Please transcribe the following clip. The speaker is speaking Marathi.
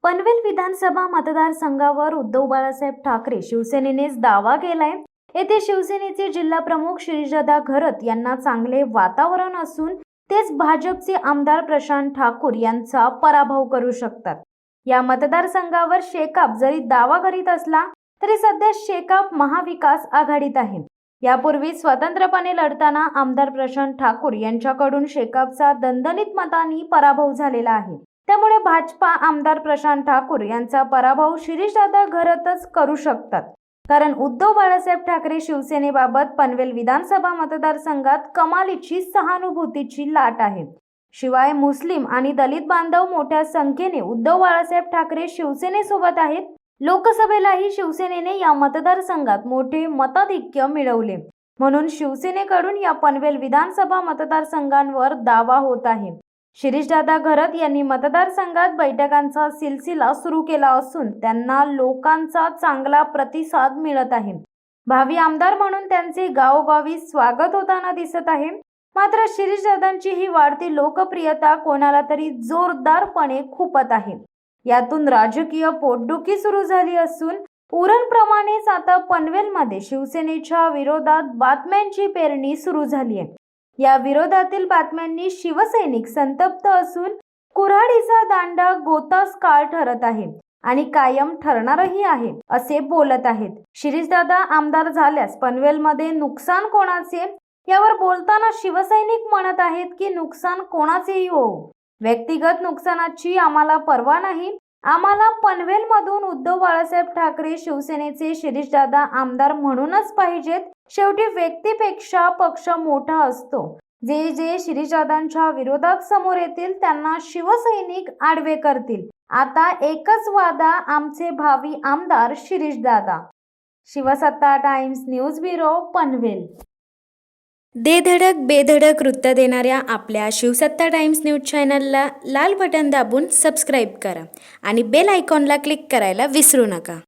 पनवेल विधानसभा मतदारसंघावर उद्धव बाळासाहेब ठाकरे शिवसेनेनेच दावा केलाय। येथे शिवसेनेचे जिल्हा प्रमुख श्रीदादा घरत यांना चांगले वातावरण असून तेच भाजपचे आमदार प्रशांत ठाकूर यांचा पराभव करू शकतात। या मतदारसंघावर शेकाप जरी दावा करीत असला तरी सध्या शेकाप महाविकास आघाडीत आहे। यापूर्वी स्वतंत्रपणे लढताना आमदार प्रशांत ठाकूर यांच्याकडून शेकापचा दणदणीत मतांनी पराभव झालेला आहे। त्यामुळे भाजपा आमदार प्रशांत ठाकूर यांचा पराभव श्रीदादा घरतच करू शकतात। कारण उद्धव बाळासाहेब ठाकरे शिवसेनेबाबत पनवेल विधानसभा मतदारसंघात कमालीची सहानुभूतीची लाट आहे। शिवाय मुस्लिम आणि दलित बांधव मोठ्या संख्येने उद्धव बाळासाहेब ठाकरे शिवसेनेसोबत आहेत। लोकसभेलाही शिवसेनेने या मतदारसंघात मोठे मताधिक्य मिळवले, म्हणून शिवसेनेकडून या पनवेल विधानसभा मतदारसंघांवर दावा होत आहे। श्रीदादा घरत यांनी मतदारसंघात बैठकांचा सिलसिला सुरू केला असून त्यांना लोकांचा चांगला प्रतिसाद मिळत आहे। भावी आमदार म्हणून त्यांचे गावोगावी स्वागत होताना दिसत आहे। मात्र श्रीदादांची ही वाढती लोकप्रियता कोणाला तरी जोरदारपणे खुपत आहे। यातून राजकीय पोटदुखी सुरू झाली असून उरणप्रमाणेच आता पनवेलमध्ये शिवसेनेच्या विरोधात बातम्यांची पेरणी सुरू झाली आहे। या विरोधातील बातम्यांनी शिवसैनिक संतप्त असून कुऱ्हाडीचा दांडा गोतास काळ ठरत आहे आणि कायम ठरणारही आहे असे बोलत आहेत। श्रीदादा आमदार झाल्यास पनवेलमध्ये नुकसान कोणाचे यावर बोलताना शिवसैनिक म्हणत आहेत की नुकसान कोणाचेही हो, व्यक्तिगत नुकसानाची आम्हाला पर्वा नाही। आम्हाला पनवेलमधून उद्धव बाळासाहेब ठाकरे शिवसेनेचे श्रीदादा आमदार म्हणूनच पाहिजेत। शेवटी व्यक्तीपेक्षा पक्ष मोठा असतो। जे श्रीदादांच्या विरोधात समोर येतील त्यांना शिवसैनिक आडवे करतील। आता एकच वादा, आमचे भावी आमदार Shridada. शिवसत्ता times news bureau Panvel. दे धडक बेधडक वृत्त देणाऱ्या आपल्या शिवसत्ता टाइम्स न्यूज चॅनलला लाल बटन दाबून सबस्क्राईब करा आणि बेल आयकॉनला क्लिक करायला विसरू नका।